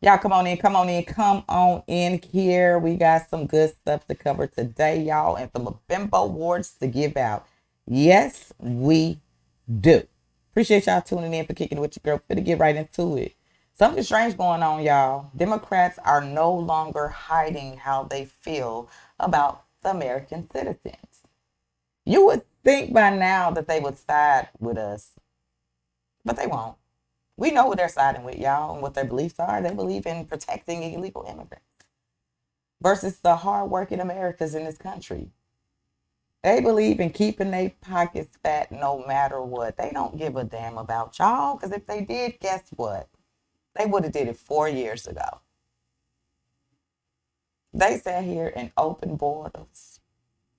Y'all come on in, come on in here. We got some good stuff to cover today, y'all, and some bimbo awards to give out. Yes, we do. Appreciate y'all tuning in for kicking it with your girl. Fit to get right into it. Something strange going on, y'all. Democrats are no longer hiding how they feel about the American citizens. You would think by now that they would side with us, but they won't. We know who they're siding with, y'all, and what their beliefs are. They believe in protecting illegal immigrants versus the hardworking Americans in this country. They believe in keeping their pockets fat no matter what. They don't give a damn about y'all, because if they did, guess what? They would have did it 4 years ago. They sat here and opened borders.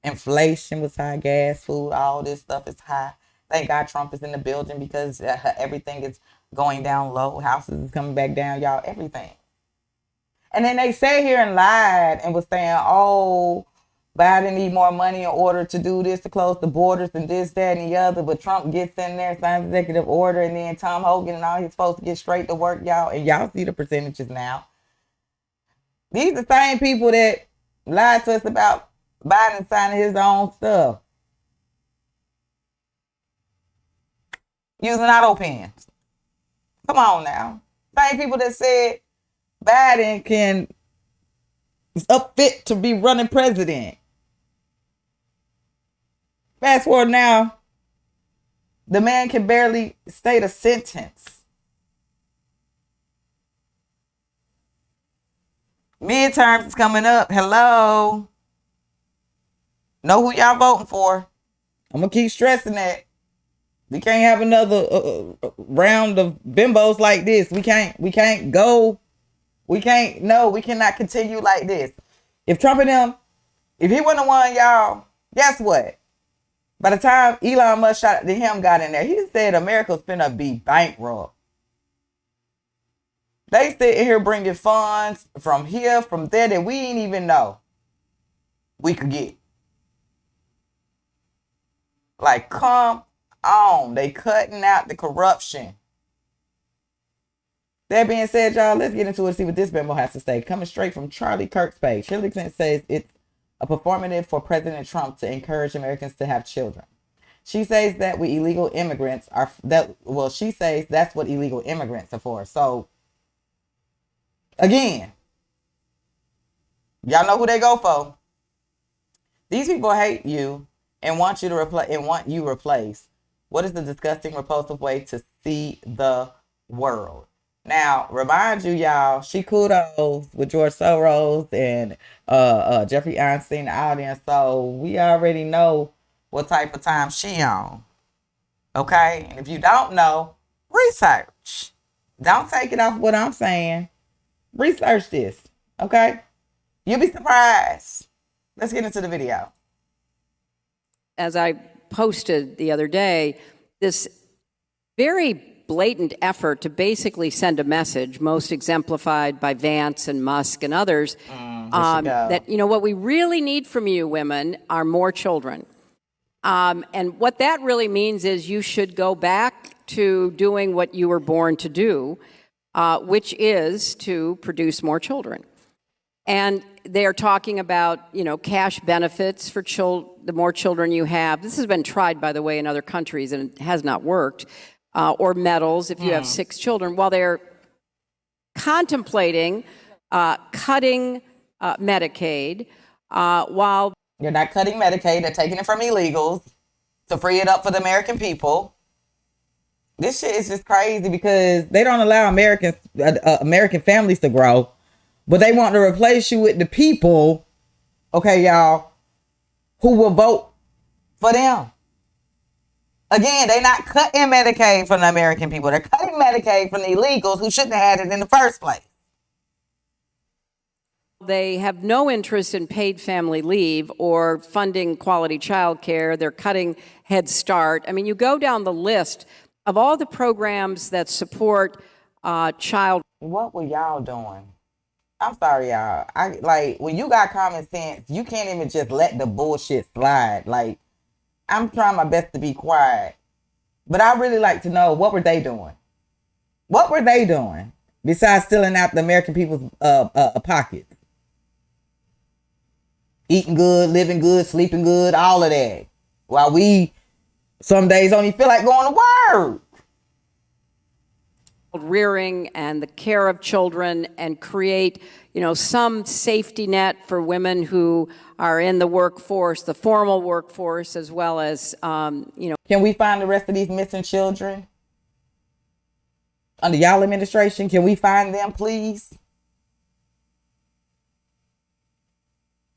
Inflation was high, gas, food, all this stuff is high. Thank God Trump is in the building because everything is going down low. Houses is coming back down, y'all, everything. And then they sat here and lied and was saying, oh, Biden need more money in order to do this, to close the borders and this, that, and the other. But Trump gets in there, signs executive order, and then Tom Hogan and all he's supposed to get straight to work, y'all. And y'all see the percentages now. These are the same people that lied to us about Biden signing his own stuff. Using auto pens. Come on now. Same people that said Biden is up fit to be running president. Fast forward now, the man can barely state a sentence. Midterms is coming up. Hello. Know who y'all voting for. I'm going to keep stressing that. We can't have another round of bimbos like this. We can't go. We cannot continue like this. If Trump and them, if he wouldn't have won, y'all, guess what? By the time Elon Musk shot at him got in there, he said America's finna be bankrupt. They sit here bringing funds from here, from there that we ain't even know we could get. Like, come on. They cutting out the corruption. That being said, y'all, let's get into it and see what this memo has to say. Coming straight from Charlie Kirk's page. Hillary Clinton says it's a performative for President Trump to encourage Americans to have children. She says that we illegal immigrants are she says that's what illegal immigrants are for. So again, y'all know who they go for. These people hate you and want you to replace. What is the disgusting, repulsive way to see the world? Now, remind you, y'all, she kudos with George Soros and Jeffrey Einstein out there. So we already know what type of time she on. Okay? And if you don't know, research. Don't take it off what I'm saying. Research this. Okay? You'll be surprised. Let's get into the video. As I posted the other day, this very blatant effort to basically send a message, most exemplified by Vance and Musk and others, that, what we really need from you women are more children. And what that really means is you should go back to doing what you were born to do, which is to produce more children. And they are talking about, cash benefits for the more children you have. This has been tried, by the way, in other countries, and it has not worked. Or medals if you have 6 children, while they're contemplating cutting Medicaid, while... You're not cutting Medicaid. They're taking it from illegals to free it up for the American people. This shit is just crazy because they don't allow American families to grow, but they want to replace you with the people, okay, y'all, who will vote for them. Again, they're not cutting Medicaid from the American people. They're cutting Medicaid from the illegals who shouldn't have had it in the first place. They have no interest in paid family leave or funding quality child care. They're cutting Head Start. I mean, you go down the list of all the programs that support child. What were y'all doing? I'm sorry, y'all. When you got common sense, you can't even just let the bullshit slide. Like, I'm trying my best to be quiet, but I really like to know, what were they doing? What were they doing? besides stealing out the American people's pockets. Eating good, living good, sleeping good, all of that. While we some days don't even feel like going to work. Rearing and the care of children, and create, some safety net for women who are in the workforce, the formal workforce, as well as, Can we find the rest of these missing children under y'all administration? Can we find them, please?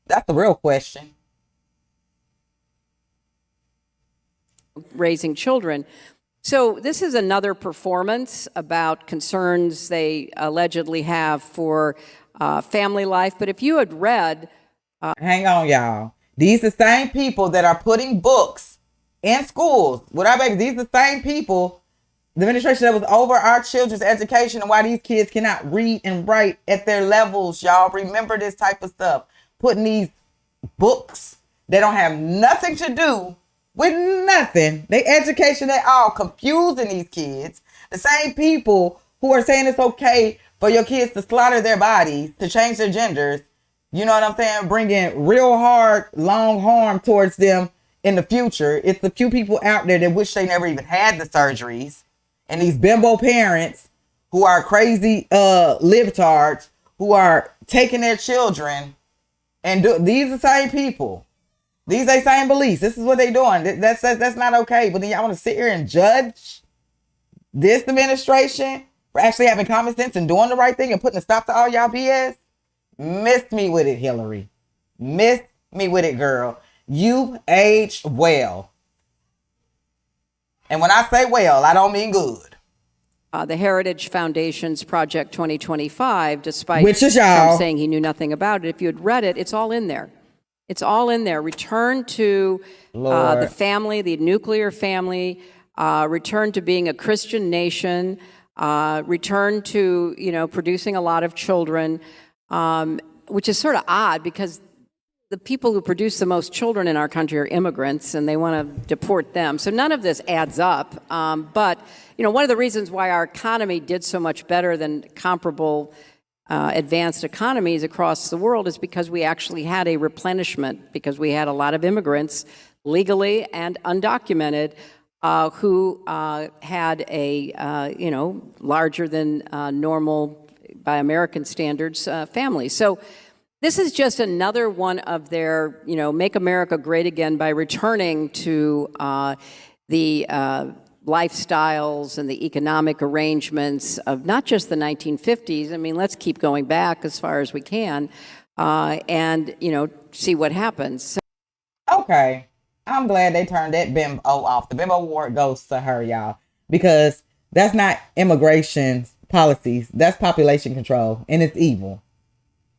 That's the real question. raising children. So this is another performance about concerns they allegedly have for family life. But if you had read... Hang on, y'all. These are the same people that are putting books in schools with our babies. These are the same people, the administration that was over our children's education and why these kids cannot read and write at their levels, y'all. Remember this type of stuff. Putting these books that don't have nothing to do with nothing. They education at all, confusing these kids. The same people who are saying it's okay for your kids to slaughter their bodies, to change their genders, you know what I'm saying? Bringing real hard, long harm towards them in the future. It's a few people out there that wish they never even had the surgeries. And these bimbo parents who are crazy libtards who are taking their children and these are the same people. These are the same beliefs. This is what they doing. That's not okay. But then y'all want to sit here and judge this administration for actually having common sense and doing the right thing and putting a stop to all y'all BS? Miss me with it, Hillary. Miss me with it, girl. You aged well. And when I say well, I don't mean good. The Heritage Foundation's Project 2025, despite Which is y'all Trump saying he knew nothing about it, if you had read it, it's all in there. It's all in there. Return to the family, the nuclear family, return to being a Christian nation, return to, producing a lot of children, which is sort of odd because the people who produce the most children in our country are immigrants, and they want to deport them. So none of this adds up. But, one of the reasons why our economy did so much better than comparable advanced economies across the world is because we actually had a replenishment, because we had a lot of immigrants, legally and undocumented, who had a, larger than normal, by American standards, family. So this is just another one of their, make America great again by returning to the lifestyles and the economic arrangements of not just the 1950s. I mean, let's keep going back as far as we can and, see what happens. So, okay. I'm glad they turned that bimbo off. The bimbo award goes to her, y'all, because that's not immigration policies. That's population control, and it's evil.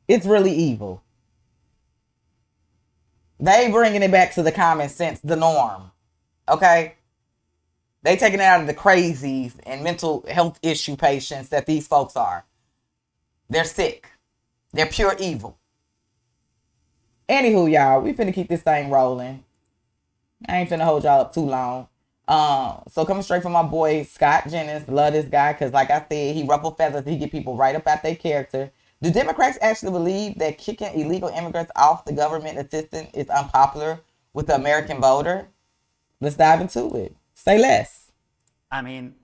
It's really evil. They bringing it back to the common sense, the norm. Okay? They taking it out of the crazies and mental health issue patients that these folks are. They're sick. They're pure evil. Anywho, y'all, we finna keep this thing rolling. I ain't finna hold y'all up too long. So coming straight from my boy Scott Jennings, love this guy because, like I said, he ruffle feathers. He get people right up at their character. Do Democrats actually believe that kicking illegal immigrants off the government assistance is unpopular with the American voter? Let's dive into it. Say less. I mean,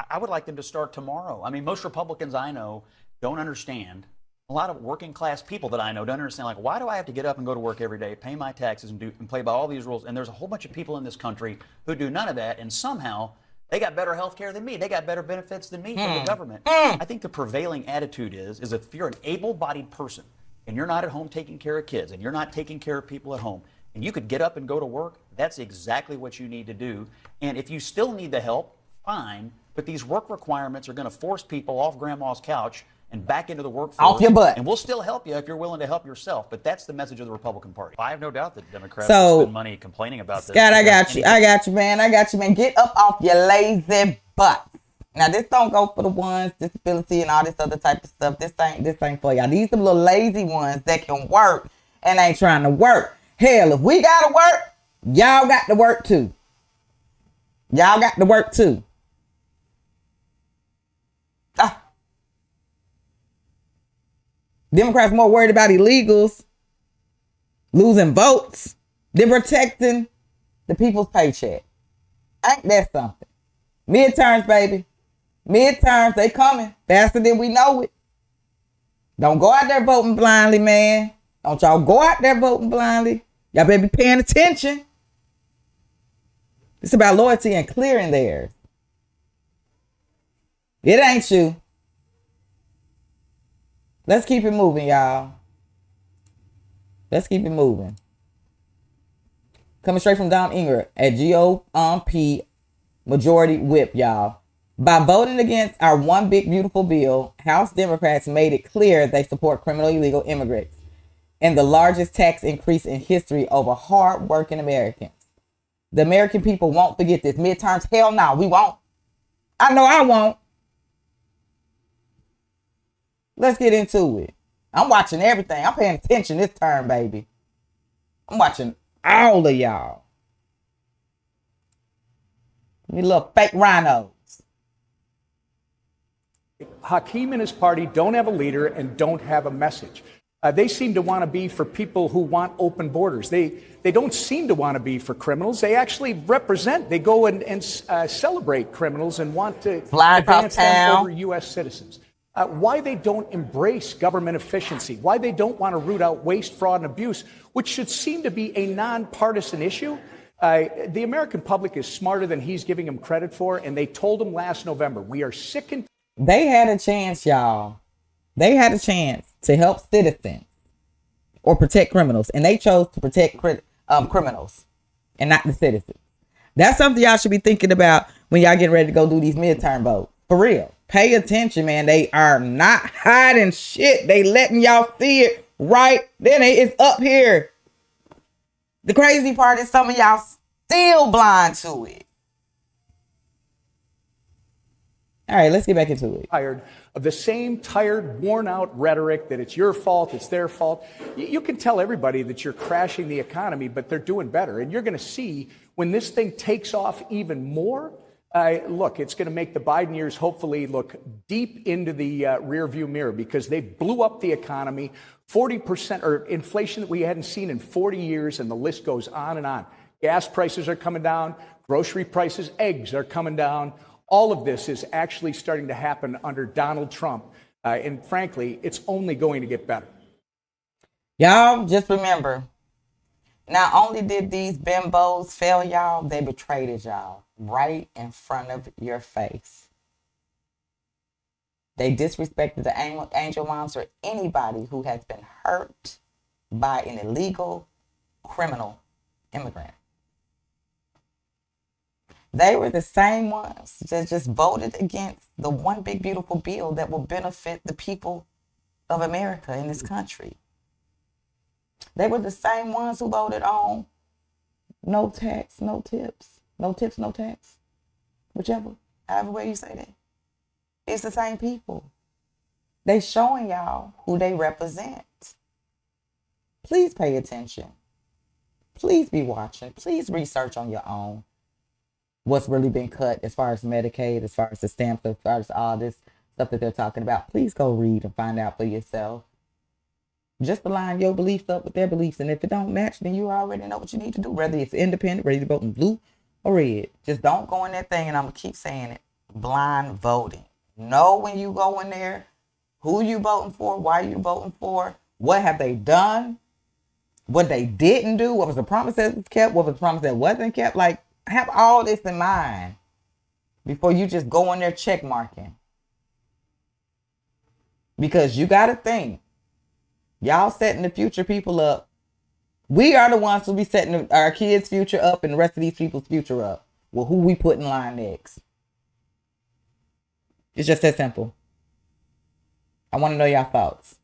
I would like them to start tomorrow. I mean, most Republicans I know don't understand. A lot of working class people that I know don't understand, like, why do I have to get up and go to work every day, pay my taxes, and play by all these rules? And there's a whole bunch of people in this country who do none of that, and somehow they got better health care than me. They got better benefits than me from the government. I think the prevailing attitude is if you're an able-bodied person and you're not at home taking care of kids and you're not taking care of people at home and you could get up and go to work, that's exactly what you need to do. And if you still need the help, fine, but these work requirements are going to force people off grandma's couch and back into the workforce. Off your butt. And we'll still help you if you're willing to help yourself. But that's the message of the Republican Party. I have no doubt that Democrats will spend money complaining about this. Scott, I got you, man. Get up off your lazy butt. Now, this don't go for the ones, disability and all this other type of stuff. This ain't for y'all. These are the little lazy ones that can work and ain't trying to work. Hell, if we got to work, y'all got to work too. Y'all got to work too. Democrats more worried about illegals losing votes than protecting the people's paycheck. Ain't that something? Midterms, baby. Midterms, they coming faster than we know it. Don't go out there voting blindly, man. Don't y'all go out there voting blindly. Y'all better be paying attention. It's about loyalty and clearing theirs. It ain't you. Let's keep it moving, y'all. Let's keep it moving. Coming straight from Dom Inger at GOP Majority Whip, y'all. By voting against our one big beautiful bill, House Democrats made it clear they support criminal illegal immigrants and the largest tax increase in history over hard-working Americans. The American people won't forget this. Midterms, hell no, we won't. I know I won't. Let's get into it. I'm watching everything. I'm paying attention this term, baby. I'm watching all of y'all. You little fake rhinos. Hakeem and his party don't have a leader and don't have a message. They seem to want to be for people who want open borders. They don't seem to want to be for criminals. They actually represent. They go and celebrate criminals and want to advance them over U.S. citizens. Why they don't embrace government efficiency, why they don't want to root out waste, fraud, and abuse, which should seem to be a nonpartisan issue. The American public is smarter than he's giving him credit for, and they told him last November, we are sick and... They had a chance, y'all. They had a chance to help citizens or protect criminals, and they chose to protect criminals and not the citizens. That's something y'all should be thinking about when y'all getting ready to go do these midterm votes. For real. Pay attention, man. They are not hiding shit. They letting y'all see it right then. It's up here. The crazy part is some of y'all still blind to it. All right, let's get back into it. Tired of the same tired, worn out rhetoric that it's your fault, it's their fault. You can tell everybody that you're crashing the economy, but they're doing better. And you're going to see when this thing takes off even more. Look, it's going to make the Biden years hopefully look deep into the rearview mirror because they blew up the economy, 40% or inflation that we hadn't seen in 40 years, and the list goes on and on. Gas prices are coming down, grocery prices, eggs are coming down. All of this is actually starting to happen under Donald Trump. And frankly, it's only going to get better. Y'all just remember, not only did these bimbos fail y'all, they betrayed y'all right in front of your face. They disrespected the angel moms or anybody who has been hurt by an illegal criminal immigrant. They were the same ones that just voted against the one big beautiful bill that will benefit the people of America in this country. They were the same ones who voted on no tax, no tips, no tips, no tax, whichever, however way you say that. It's the same people. They showing y'all who they represent. Please pay attention. Please be watching. Please research on your own what's really been cut as far as Medicaid, as far as the stamps, as far as all this stuff that they're talking about. Please go read and find out for yourself. Just align your beliefs up with their beliefs. And if it don't match, then you already know what you need to do. Whether it's independent, ready to vote in blue or red. Just don't go in that thing, and I'm going to keep saying it, blind voting. Know when you go in there, who you voting for, why you voting for, what have they done, what they didn't do, what was the promise that was kept, what was the promise that wasn't kept. Like, have all this in mind before you just go in there check marking. Because you got to think, y'all setting the future people up. We are the ones who be setting our kids' future up and the rest of these people's future up. Well, who we put in line next? It's just that simple. I want to know your thoughts.